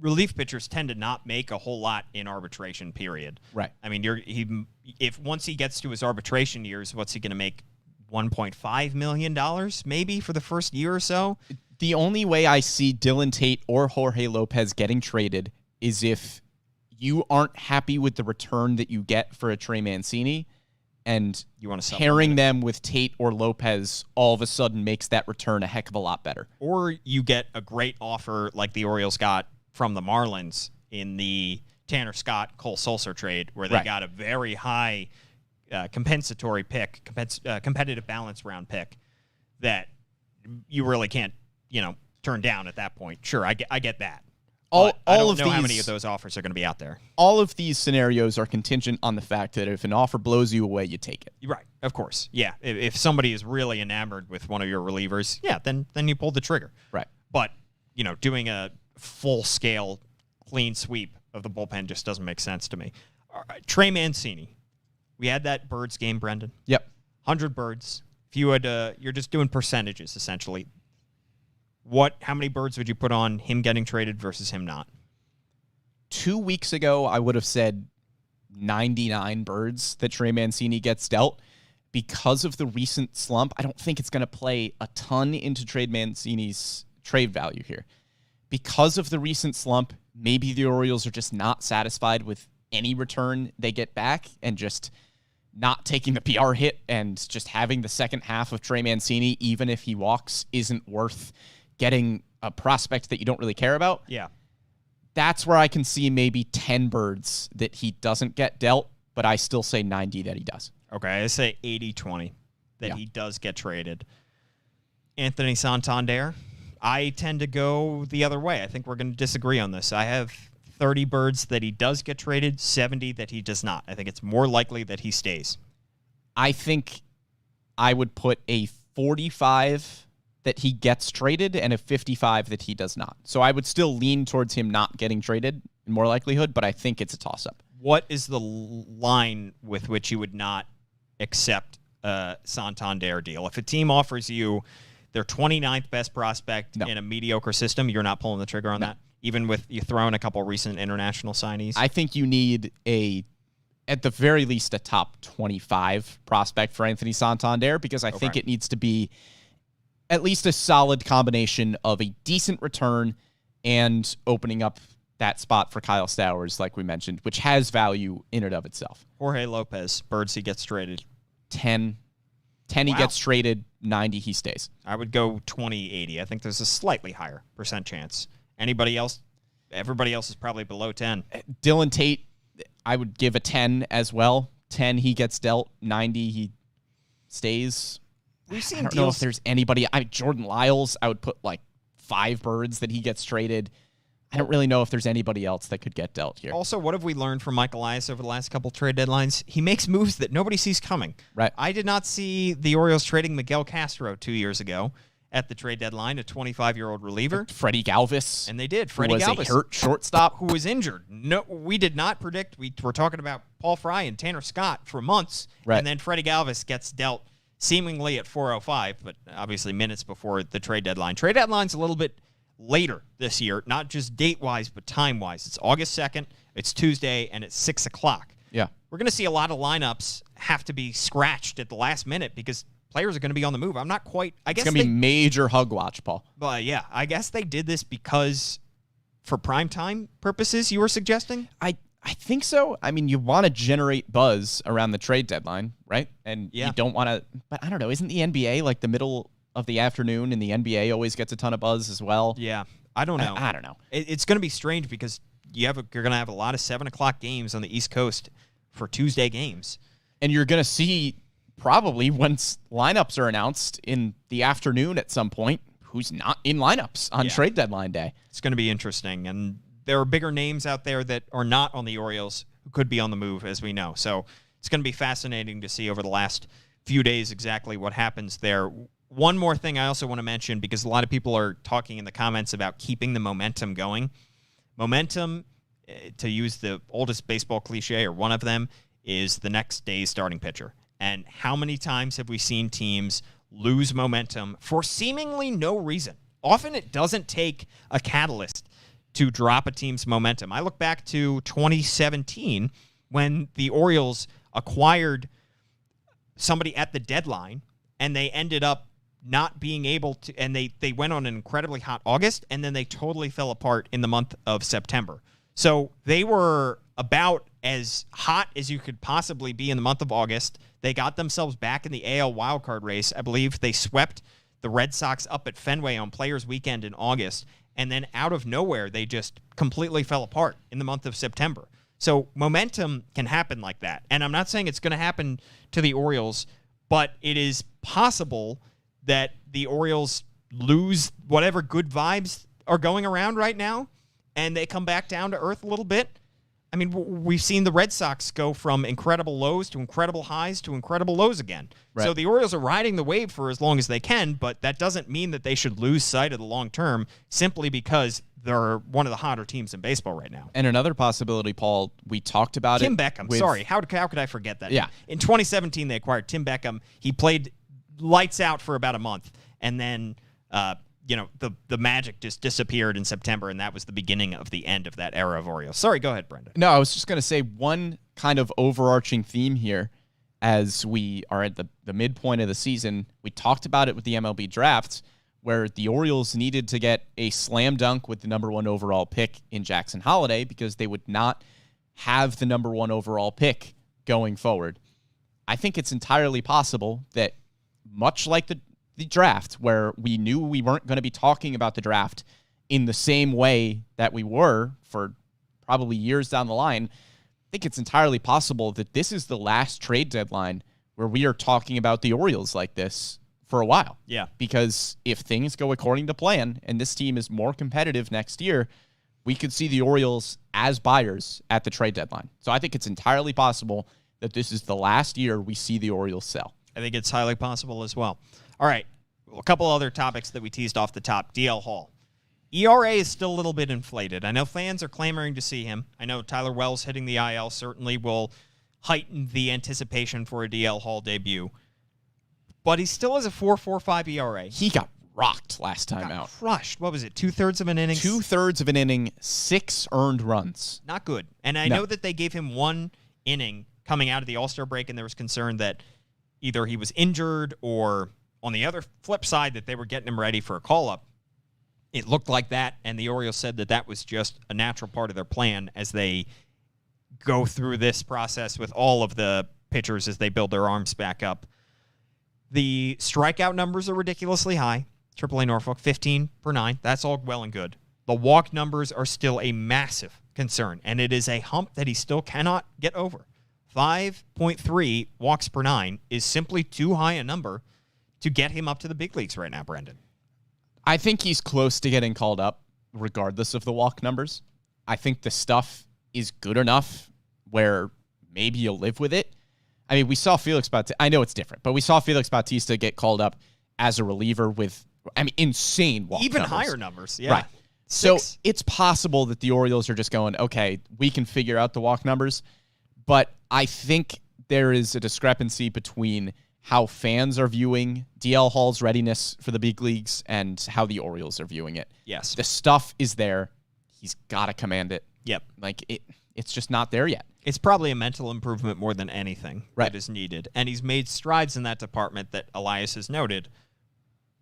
relief pitchers tend to not make a whole lot in arbitration, period. Right. I mean, if once he gets to his arbitration years, what's he going to make? $1.5 million maybe for the first year or so? The only way I see Dylan Tate or Jorge Lopez getting traded is if you aren't happy with the return that you get for a Trey Mancini, and you want to pairing them with Tate or Lopez all of a sudden makes that return a heck of a lot better. Or you get a great offer like the Orioles got from the Marlins in the Tanner Scott, Cole Sulser trade, where they got a very high compensatory pick, competitive balance round pick that you really can't, turn down at that point. Sure, I get that. I don't know how many of those offers are going to be out there. All of these scenarios are contingent on the fact that if an offer blows you away, you take it. Right, of course. Yeah, if somebody is really enamored with one of your relievers, then you pull the trigger. Right. But, doing a full-scale clean sweep of the bullpen just doesn't make sense to me. Trey Mancini. We had that Birds game, Brendan. Yep. 100 birds. If you had, you're just doing percentages, essentially. How many birds would you put on him getting traded versus him not? 2 weeks ago, I would have said 99 birds that Trey Mancini gets dealt. Because of the recent slump, I don't think it's going to play a ton into Trey Mancini's trade value here. Because of the recent slump, maybe the Orioles are just not satisfied with any return they get back and just not taking the PR hit, and just having the second half of Trey Mancini, even if he walks, isn't worth getting a prospect that you don't really care about. Yeah. That's where I can see maybe 10 birds that he doesn't get dealt, but I still say 90 that he does. Okay, I say 80-20 that he does get traded. Anthony Santander, I tend to go the other way. I think we're going to disagree on this. I have 30 birds that he does get traded, 70 that he does not. I think it's more likely that he stays. I think I would put a 45 that he gets traded and a 55 that he does not. So I would still lean towards him not getting traded in more likelihood, but I think it's a toss-up. What is the line with which you would not accept a Santander deal? If a team offers you their 29th best prospect in a mediocre system, you're not pulling the trigger on that? Even with you throwing a couple recent international signees? I think you need at the very least, a top 25 prospect for Anthony Santander, because I think it needs to be at least a solid combination of a decent return and opening up that spot for Kyle Stowers, like we mentioned, which has value in and of itself. Jorge Lopez, birds he gets traded. 10 he gets traded, 90 he stays. I would go 20-80. I think there's a slightly higher % chance. Anybody else? Everybody else is probably below 10. Dylan Tate, I would give a 10 as well. 10 he gets dealt, 90 he stays. We've seen I don't know if there's anybody. Jordan Lyles, I would put like 5 birds that he gets traded. I don't really know if there's anybody else that could get dealt here. Also, what have we learned from Mike Elias over the last couple trade deadlines? He makes moves that nobody sees coming. Right. I did not see the Orioles trading Miguel Castro 2 years ago at the trade deadline, a 25-year-old reliever. Freddie Galvis. And they did. Freddie Galvis. A hurt shortstop. Who was injured. No, we did not predict. We were talking about Paul Fry and Tanner Scott for months. Right. And then Freddie Galvis gets dealt seemingly at 4:05, but obviously minutes before the trade deadline. Trade deadline's a little bit later this year, not just date-wise, but time-wise. It's August 2nd, it's Tuesday, and it's 6 o'clock. Yeah. we're going to see a lot of lineups have to be scratched at the last minute because players are going to be on the move. I'm not quite. I guess it's going to be major hug watch, Paul. But yeah, I guess they did this because for primetime purposes, you were suggesting? I think so. I mean, you want to generate buzz around the trade deadline, right? And you don't want to, but I don't know. Isn't the NBA like the middle of the afternoon, and the NBA always gets a ton of buzz as well? Yeah, I don't know. I don't know. It's going to be strange because you're going to have a lot of 7 o'clock games on the East Coast for Tuesday games. And you're going to see probably once lineups are announced in the afternoon at some point, who's not in lineups on trade deadline day. It's going to be interesting. And there are bigger names out there that are not on the Orioles who could be on the move, as we know. So it's going to be fascinating to see over the last few days exactly what happens there. One more thing I also want to mention, because a lot of people are talking in the comments about keeping the momentum going. Momentum, to use the oldest baseball cliche, or one of them, is the next day's starting pitcher. And how many times have we seen teams lose momentum for seemingly no reason? Often it doesn't take a catalyst to drop a team's momentum. I look back to 2017 when the Orioles acquired somebody at the deadline, and they ended up not being able to, and they went on an incredibly hot August, and then they totally fell apart in the month of September. So they were about as hot as you could possibly be in the month of August. They got themselves back in the AL wildcard race. I believe they swept the Red Sox up at Fenway on Players Weekend in August, and then out of nowhere, they just completely fell apart in the month of September. So momentum can happen like that. And I'm not saying it's going to happen to the Orioles, but it is possible that the Orioles lose whatever good vibes are going around right now, and they come back down to earth a little bit. I mean, we've seen the Red Sox go from incredible lows to incredible highs to incredible lows again. Right. So the Orioles are riding the wave for as long as they can, but that doesn't mean that they should lose sight of the long term simply because they're one of the hotter teams in baseball right now. And another possibility, Paul, we talked about Tim Beckham. Sorry, how could I forget that? Yeah. In 2017, they acquired Tim Beckham. He played lights out for about a month, and then the magic just disappeared in September, and that was the beginning of the end of that era of Orioles. Sorry, go ahead, Brenda. No, I was just going to say one kind of overarching theme here as we are at the midpoint of the season. We talked about it with the MLB draft, where the Orioles needed to get a slam dunk with the number 1 overall pick in Jackson Holliday because they would not have the number 1 overall pick going forward. I think it's entirely possible that, much like the draft, where we knew we weren't going to be talking about the draft in the same way that we were for probably years down the line, I think it's entirely possible that this is the last trade deadline where we are talking about the Orioles like this for a while. Yeah. Because if things go according to plan and this team is more competitive next year, we could see the Orioles as buyers at the trade deadline. So I think it's entirely possible that this is the last year we see the Orioles sell. I think it's highly possible as well. All right, a couple other topics that we teased off the top. DL Hall. ERA is still a little bit inflated. I know fans are clamoring to see him. I know Tyler Wells hitting the IL certainly will heighten the anticipation for a DL Hall debut. But he still has a 4.45 ERA. He got rocked last time out. Crushed. What was it, 2/3 of an inning? 2/3 of an inning, 6 earned runs. Not good. And I know that they gave him 1 inning coming out of the All-Star break, and there was concern that either he was injured or, on the other flip side, that they were getting him ready for a call-up. It looked like that, and the Orioles said that that was just a natural part of their plan as they go through this process with all of the pitchers as they build their arms back up. The strikeout numbers are ridiculously high. AAA Norfolk, 15 per 9. That's all well and good. The walk numbers are still a massive concern, and it is a hump that he still cannot get over. 5.3 walks per 9 is simply too high a number to get him up to the big leagues right now, Brendan. I think he's close to getting called up regardless of the walk numbers. I think the stuff is good enough where maybe you'll live with it. I mean, we saw Felix Bautista. I know it's different, but we saw Felix Bautista get called up as a reliever with, insane walk Even numbers. Higher numbers, yeah. Right. So it's possible that the Orioles are just going, okay, we can figure out the walk numbers, but I think there is a discrepancy between how fans are viewing DL Hall's readiness for the big leagues and how the Orioles are viewing it. Yes. The stuff is there. He's got to command it. Yep. It's just not there yet. It's probably a mental improvement more than anything Right. that is needed. And he's made strides in that department that Elias has noted,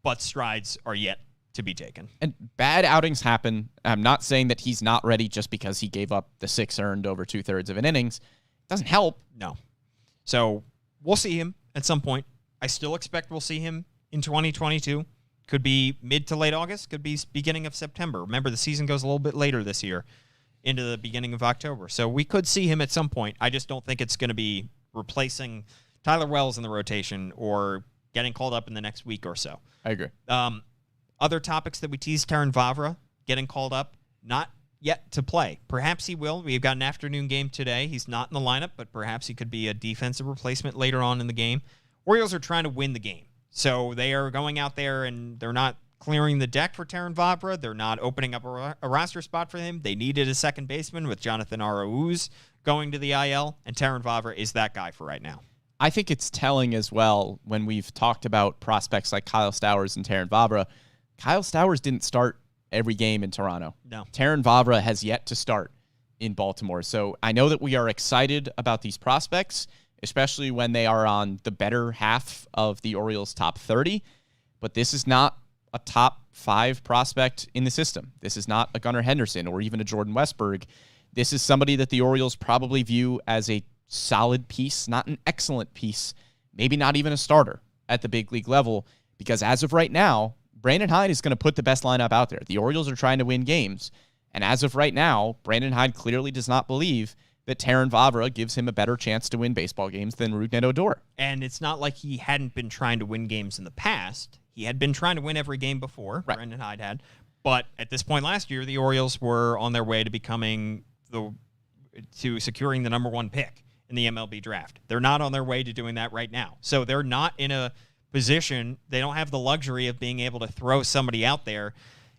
but strides are yet to be taken. And bad outings happen. I'm not saying that he's not ready just because he gave up the 6 earned over 2/3 of an innings. It doesn't help. No. So we'll see him at some point. I still expect we'll see him in 2022. Could be mid to late August. Could be beginning of September. Remember, the season goes a little bit later this year into the beginning of October. So we could see him at some point. I just don't think it's going to be replacing Tyler Wells in the rotation or getting called up in the next week or so. I agree. Other topics that we teased, Terrin Vavra getting called up, not yet to play. Perhaps he will. We've got an afternoon game today. He's not in the lineup, but perhaps he could be a defensive replacement later on in the game. Orioles are trying to win the game. So they are going out there and they're not clearing the deck for Terrin Vavra. They're not opening up a roster spot for him. They needed a second baseman with Jonathan Arauz going to the IL, and Terrin Vavra is that guy for right now. I think it's telling as well when we've talked about prospects like Kyle Stowers and Terrin Vavra. Kyle Stowers didn't start every game in Toronto. No. Terrin Vavra has yet to start in Baltimore. So I know that we are excited about these prospects, especially when they are on the better half of the Orioles' top 30. But this is not a top 5 prospect in the system. This is not a Gunnar Henderson or even a Jordan Westberg. This is somebody that the Orioles probably view as a solid piece, not an excellent piece, maybe not even a starter at the big league level, because as of right now, Brandon Hyde is going to put the best lineup out there. The Orioles are trying to win games, and as of right now, Brandon Hyde clearly does not believe that Terrin Vavra gives him a better chance to win baseball games than Rougned Odor. And it's not like he hadn't been trying to win games in the past. He had been trying to win every game before, right. Brandon Hyde had. But at this point last year, the Orioles were on their way to securing the number 1 pick in the MLB draft. They're not on their way to doing that right now. So they're not in a position, they don't have the luxury of being able to throw somebody out there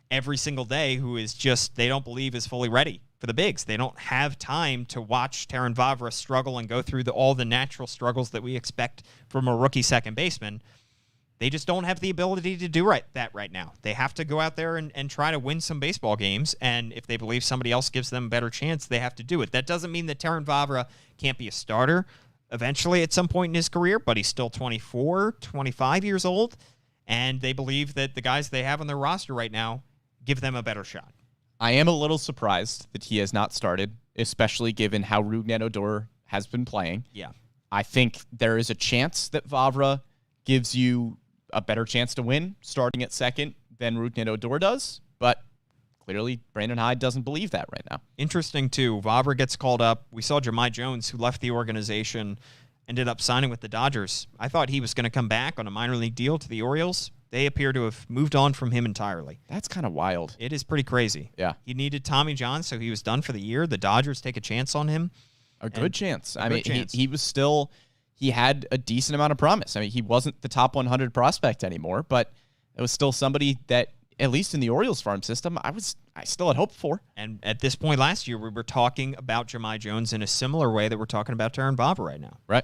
every single day who is just, they don't believe is fully ready for the bigs. They don't have time to watch Terrin Vavra struggle and go through all the natural struggles that we expect from a rookie second baseman. They just don't have the ability to do that right now. They have to go out there and try to win some baseball games, and if they believe somebody else gives them a better chance, they have to do it. That doesn't mean that Terrin Vavra can't be a starter eventually at some point in his career, but he's still 24, 25 years old, and they believe that the guys they have on their roster right now give them a better shot. I am a little surprised that he has not started, especially given how Rougned Odor has been playing. Yeah. I think there is a chance that Vavra gives you a better chance to win starting at second than Rougned Odor does, but clearly Brandon Hyde doesn't believe that right now. Interesting, too. Vavra gets called up. We saw Jahmai Jones, who left the organization, ended up signing with the Dodgers. I thought he was going to come back on a minor league deal to the Orioles. They appear to have moved on from him entirely. That's kind of wild. It is pretty crazy. Yeah. He needed Tommy John, so he was done for the year. The Dodgers take a chance on him. A good chance. Chance. He was still, he had a decent amount of promise. I mean, he wasn't the top 100 prospect anymore, but it was still somebody that, at least in the Orioles farm system, I still had hope for. And at this point last year, we were talking about Jahmai Jones in a similar way that we're talking about Terrin Vavra right now. Right.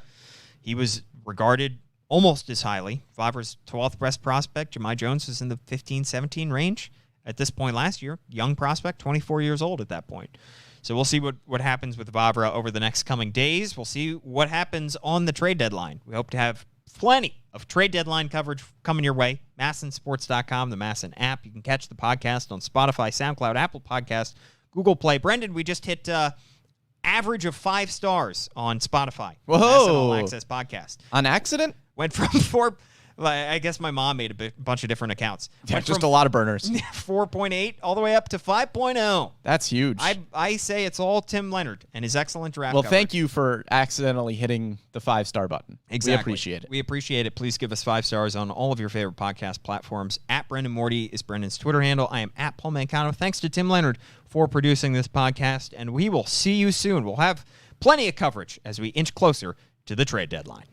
He was regarded almost as highly. Vavra's 12th best prospect. Jahmai Jones was in the 15, 17 range at this point last year. Young prospect, 24 years old at that point. So we'll see what happens with Vavra over the next coming days. We'll see what happens on the trade deadline. We hope to have plenty of trade deadline coverage coming your way. MASNsports.com, the MASN app. You can catch the podcast on Spotify, SoundCloud, Apple Podcast, Google Play. Brendan, we just hit average of 5 stars on Spotify. Whoa. MASN All Access Podcast. On accident? Went from 4... I guess my mom made a bunch of different accounts. Yeah, just a lot of burners. 4.8 all the way up to 5.0. That's huge. I say it's all Tim Leonard and his excellent draft Well, coverage. thank you for accidentally hitting the 5-star button. Exactly. We appreciate it. We appreciate it. Please give us 5 stars on all of your favorite podcast platforms. At Brendan Morty is Brendan's Twitter handle. I am at Paul Mancano. Thanks to Tim Leonard for producing this podcast, and we will see you soon. We'll have plenty of coverage as we inch closer to the trade deadline.